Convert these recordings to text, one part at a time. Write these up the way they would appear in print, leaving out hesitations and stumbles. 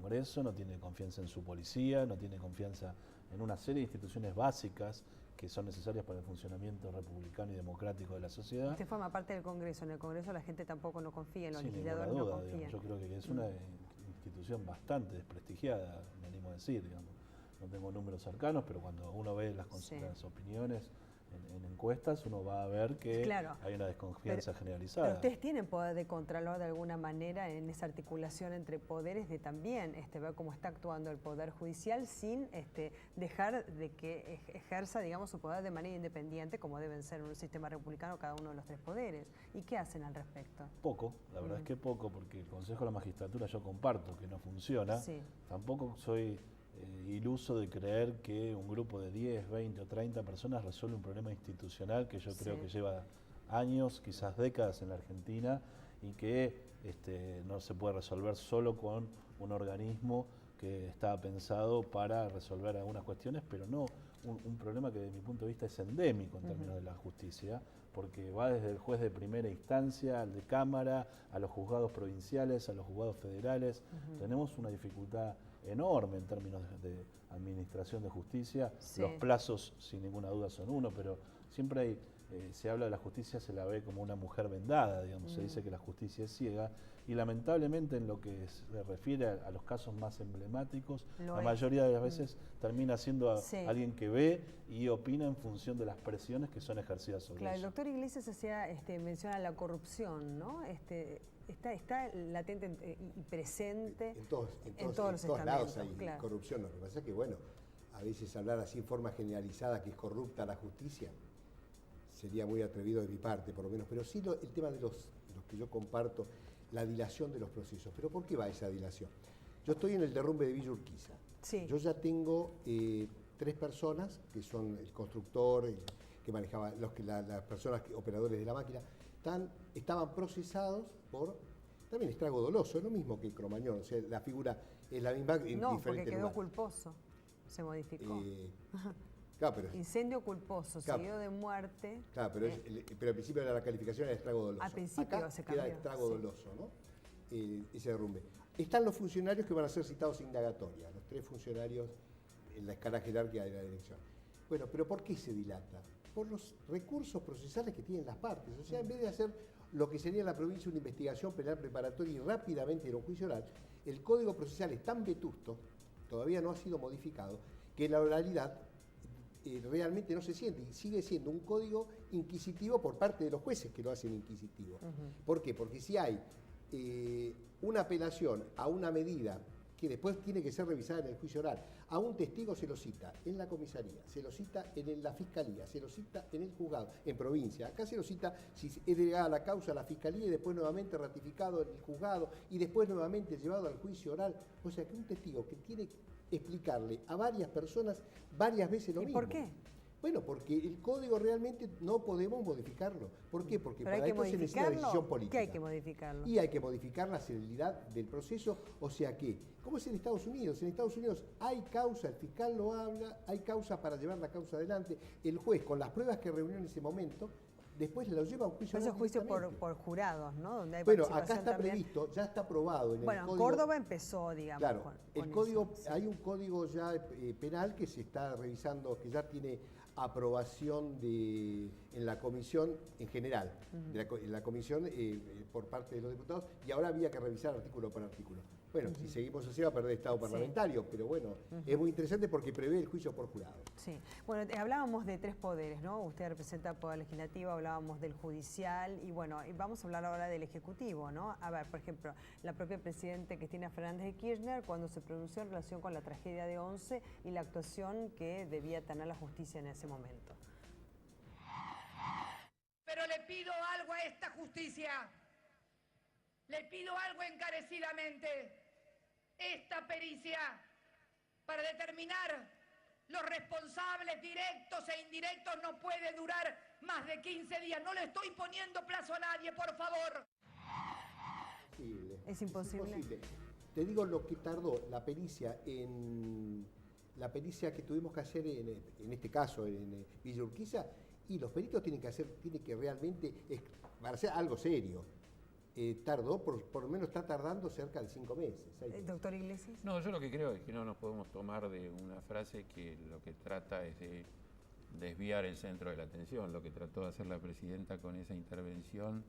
Congreso, no tiene confianza en su policía, no tiene confianza en una serie de instituciones básicas que son necesarias para el funcionamiento republicano y democrático de la sociedad. Usted forma parte del Congreso. En el Congreso la gente tampoco no confía, en los legisladores ninguna duda, no confían. Yo creo que es una institución bastante desprestigiada, me animo a decir. No tengo números cercanos, pero cuando uno ve las opiniones en encuestas, uno va a ver que hay una desconfianza generalizada. Pero ustedes tienen poder de contralor de alguna manera en esa articulación entre poderes, de también ver cómo está actuando el Poder Judicial sin dejar de que ejerza, digamos, su poder de manera independiente, como deben ser en un sistema republicano cada uno de los tres poderes. ¿Y qué hacen al respecto? Poco, la verdad es que poco, porque el Consejo de la Magistratura yo comparto que no funciona. Tampoco soy iluso de creer que un grupo de 10, 20 o 30 personas resuelve un problema institucional que yo creo que lleva años, quizás décadas en la Argentina, y que no se puede resolver solo con un organismo que estaba pensado para resolver algunas cuestiones, pero no un problema que desde mi punto de vista es endémico en términos de la justicia, porque va desde el juez de primera instancia, al de Cámara, a los juzgados provinciales, a los juzgados federales. Tenemos una dificultad enorme en términos de administración de justicia. Los plazos, sin ninguna duda, son uno, pero siempre se habla de la justicia, se la ve como una mujer vendada, digamos. Se dice que la justicia es ciega, y lamentablemente en lo que se refiere a los casos más emblemáticos, la mayoría de las veces termina siendo alguien que ve y opina en función de las presiones que son ejercidas sobre ellos. El doctor Iglesias menciona la corrupción, ¿no? Está latente y presente en todos lados hay corrupción. Lo que pasa es que, bueno, a veces hablar así en forma generalizada que es corrupta la justicia sería muy atrevido de mi parte, por lo menos. Pero sí el tema de los que yo comparto, la dilación de los procesos. ¿Pero por qué va esa dilación? Yo estoy en el derrumbe de Villa Urquiza. Yo ya tengo 3 personas, que son el constructor, que manejaba, las personas operadores de la máquina, estaban procesados por también estrago doloso, es lo mismo que Cromañón, o sea, la figura es la misma en diferentes lugares. No, porque quedó culposo, se modificó. Claro, pero incendio culposo, seguido de muerte. Claro, pero al principio era la calificación era estrgo doloso. Al principio acá se cambió. Queda estrago doloso, ¿no? Ese derrumbe. Están los funcionarios que van a ser citados indagatoria, los 3 funcionarios en la escala jerárquica de la dirección. Bueno, pero ¿por qué se dilata? Por los recursos procesales que tienen las partes. O sea, en vez de hacer lo que sería en la provincia una investigación penal preparatoria y rápidamente ir a un juicio oral, el Código Procesal es tan vetusto, todavía no ha sido modificado, que la oralidad realmente no se siente y sigue siendo un código inquisitivo por parte de los jueces que lo hacen inquisitivo. ¿Por qué? Porque si hay una apelación a una medida que después tiene que ser revisada en el juicio oral, a un testigo se lo cita en la comisaría, se lo cita en la fiscalía, se lo cita en el juzgado, en provincia, acá se lo cita si es delegada la causa a la fiscalía y después nuevamente ratificado en el juzgado y después nuevamente llevado al juicio oral. O sea que un testigo que tiene que explicarle a varias personas varias veces lo mismo. ¿Y por qué? Bueno, porque el código realmente no podemos modificarlo. ¿Por qué? Porque para esto se necesita decisión política. ¿Qué hay que modificarlo? Y hay que modificar la celeridad del proceso. O sea que, ¿cómo es en Estados Unidos? En Estados Unidos hay causa, el fiscal lo habla, hay causa para llevar la causa adelante. El juez, con las pruebas que reunió en ese momento, después lo lleva a un juicio. Eso es juicio por jurados, ¿no? Donde hay bueno, acá está previsto, ya está aprobado. En el código, Córdoba empezó, digamos. Claro, el código, hay un código ya penal que se está revisando, que ya tiene aprobación en la comisión en general, en la comisión por parte de los diputados, y ahora había que revisar artículo por artículo. Bueno, si seguimos así va a perder estado parlamentario, pero bueno, es muy interesante porque prevé el juicio por jurado. Sí, bueno, hablábamos de 3 poderes, ¿no? Usted representa el Poder Legislativo, hablábamos del Judicial, y bueno, vamos a hablar ahora del Ejecutivo, ¿no? A ver, por ejemplo, la propia Presidenta Cristina Fernández de Kirchner, cuando se pronunció en relación con la tragedia de Once y la actuación que debía tener la justicia en ese momento. Pero le pido algo a esta justicia, le pido algo encarecidamente. Esta pericia para determinar los responsables directos e indirectos no puede durar más de 15 días. No le estoy poniendo plazo a nadie, por favor. Es imposible. Te digo lo que tardó la pericia que tuvimos que hacer en este caso en Villa Urquiza, y los peritos tienen que realmente, para hacer algo serio, tardó, por lo menos está tardando cerca de 5 meses. Doctor Iglesias. No, yo lo que creo es que no nos podemos tomar de una frase que lo que trata es de desviar el centro de la atención. Lo que trató de hacer la presidenta con esa intervención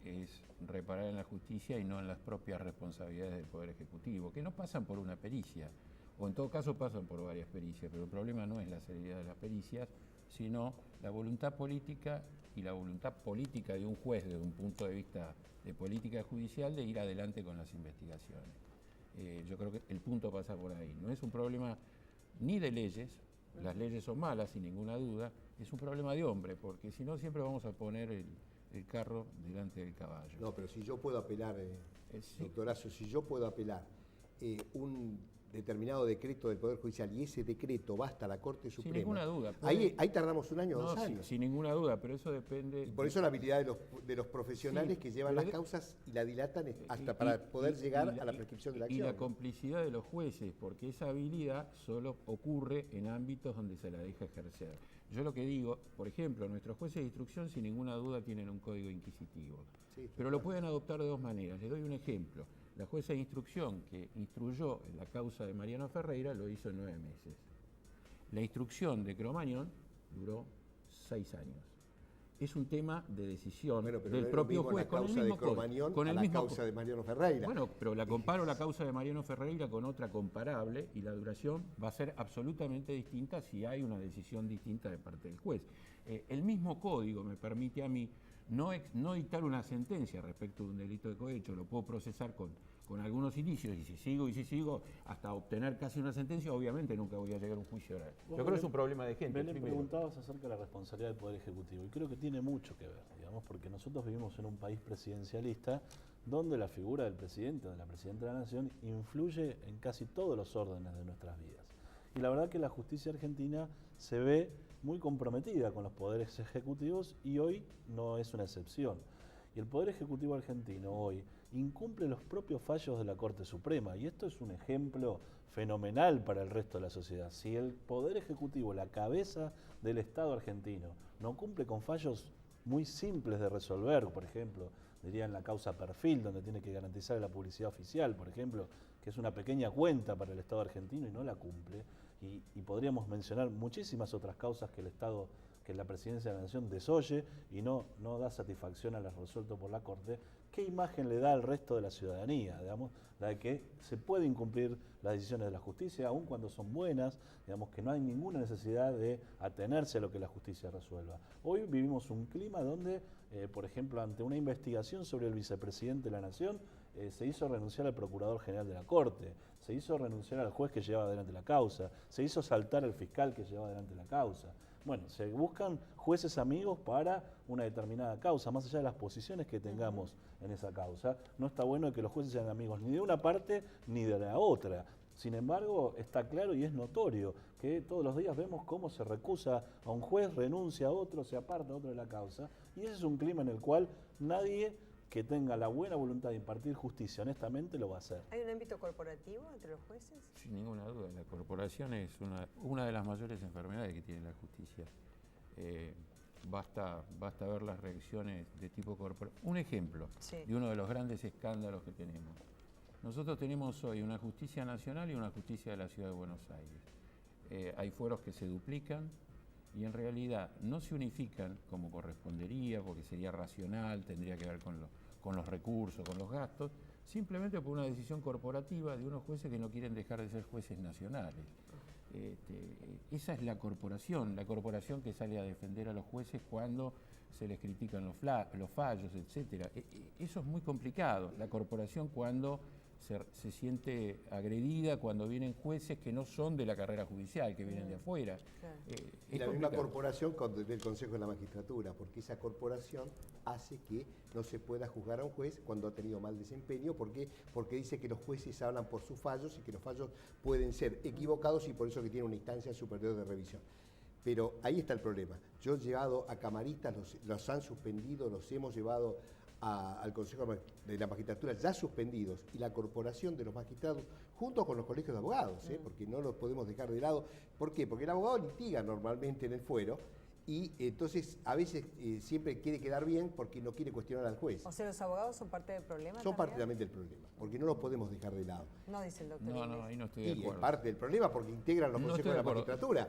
es reparar en la justicia y no en las propias responsabilidades del Poder Ejecutivo, que no pasan por una pericia, o en todo caso pasan por varias pericias, pero el problema no es la seriedad de las pericias, sino la voluntad política y la voluntad política de un juez desde un punto de vista de política judicial de ir adelante con las investigaciones. Yo creo que el punto pasa por ahí. No es un problema ni de leyes, las leyes son malas sin ninguna duda, es un problema de hombre, porque si no siempre vamos a poner el carro delante del caballo. No, pero si yo puedo apelar, doctorazo, si yo puedo apelar un determinado decreto del Poder Judicial y ese decreto va hasta la Corte Suprema. Sin ninguna duda. Ahí tardamos 1 año o 2 años. Sin ninguna duda, pero eso depende... Y por eso la habilidad de los profesionales que llevan las causas y la dilatan hasta para poder llegar a la prescripción de la acción. Y la complicidad de los jueces, porque esa habilidad solo ocurre en ámbitos donde se la deja ejercer. Yo lo que digo, por ejemplo, nuestros jueces de instrucción sin ninguna duda tienen un código inquisitivo, pero lo pueden adoptar de 2 maneras. Les doy un ejemplo. La jueza de instrucción que instruyó en la causa de Mariano Ferreira lo hizo en 9 meses. La instrucción de Cromañón duró 6 años. Es un tema de decisión del propio juez con el mismo código. Con la causa de Mariano Ferreira. Bueno, pero la comparo la causa de Mariano Ferreira con otra comparable y la duración va a ser absolutamente distinta si hay una decisión distinta de parte del juez. El mismo código me permite a mí no dictar una sentencia respecto de un delito de cohecho, lo puedo procesar con algunos indicios y si sigo hasta obtener casi una sentencia, obviamente nunca voy a llegar a un juicio oral. Yo creo que es un problema de gente. Me preguntabas acerca de la responsabilidad del Poder Ejecutivo y creo que tiene mucho que ver, digamos, porque nosotros vivimos en un país presidencialista donde la figura del presidente o de la presidenta de la Nación influye en casi todos los órdenes de nuestras vidas. Y la verdad que la justicia argentina se ve muy comprometida con los poderes ejecutivos y hoy no es una excepción. Y el Poder Ejecutivo argentino hoy incumple los propios fallos de la Corte Suprema y esto es un ejemplo fenomenal para el resto de la sociedad. Si el Poder Ejecutivo, la cabeza del Estado argentino, no cumple con fallos muy simples de resolver, por ejemplo, dirían la causa perfil, donde tiene que garantizar la publicidad oficial, por ejemplo, que es una pequeña cuenta para el Estado argentino y no la cumple, y podríamos mencionar muchísimas otras causas que el Estado, que la Presidencia de la Nación desoye y no da satisfacción a las resueltas por la Corte. ¿Qué imagen le da al resto de la ciudadanía? Digamos, la de que se puede incumplir las decisiones de la justicia, aun cuando son buenas, digamos que no hay ninguna necesidad de atenerse a lo que la justicia resuelva. Hoy vivimos un clima donde, por ejemplo, ante una investigación sobre el vicepresidente de la Nación, se hizo renunciar al Procurador General de la Corte, se hizo renunciar al juez que llevaba adelante la causa, se hizo saltar al fiscal que llevaba adelante la causa. Bueno, se buscan jueces amigos para una determinada causa, más allá de las posiciones que tengamos en esa causa. No está bueno que los jueces sean amigos ni de una parte ni de la otra. Sin embargo, está claro y es notorio que todos los días vemos cómo se recusa a un juez, renuncia a otro, se aparta a otro de la causa. Y ese es un clima en el cual nadie que tenga la buena voluntad de impartir justicia honestamente lo va a hacer. ¿Hay un ámbito corporativo entre los jueces? Sin ninguna duda, la corporación es una de las mayores enfermedades que tiene la justicia. Basta ver las reacciones de tipo corporativo. Un ejemplo de uno de los grandes escándalos que tenemos. Nosotros tenemos hoy una justicia nacional y una justicia de la Ciudad de Buenos Aires. Hay fueros que se duplican y en realidad no se unifican como correspondería, porque sería racional, tendría que ver con los recursos, con los gastos, simplemente por una decisión corporativa de unos jueces que no quieren dejar de ser jueces nacionales. Esa es la corporación que sale a defender a los jueces cuando se les critican los fallos, etc. Eso es muy complicado, la corporación cuando se siente agredida, cuando vienen jueces que no son de la carrera judicial, que vienen de afuera. Y la misma corporación del Consejo de la Magistratura, porque esa corporación hace que no se pueda juzgar a un juez cuando ha tenido mal desempeño, porque dice que los jueces hablan por sus fallos y que los fallos pueden ser equivocados y por eso que tiene una instancia superior de revisión. Pero ahí está el problema. Yo he llevado a camaristas, los han suspendido, los hemos llevado al Consejo de la Magistratura ya suspendidos y la corporación de los magistrados junto con los colegios de abogados, porque no los podemos dejar de lado. ¿Por qué? Porque el abogado litiga normalmente en el fuero Y entonces a veces siempre quiere quedar bien porque no quiere cuestionar al juez. O sea, ¿los abogados son parte del problema? Son parte también del problema, porque no los podemos dejar de lado. No, dice el doctor. No, ahí no estoy de Y es acuerdo. parte del problema porque integran los consejos de la magistratura.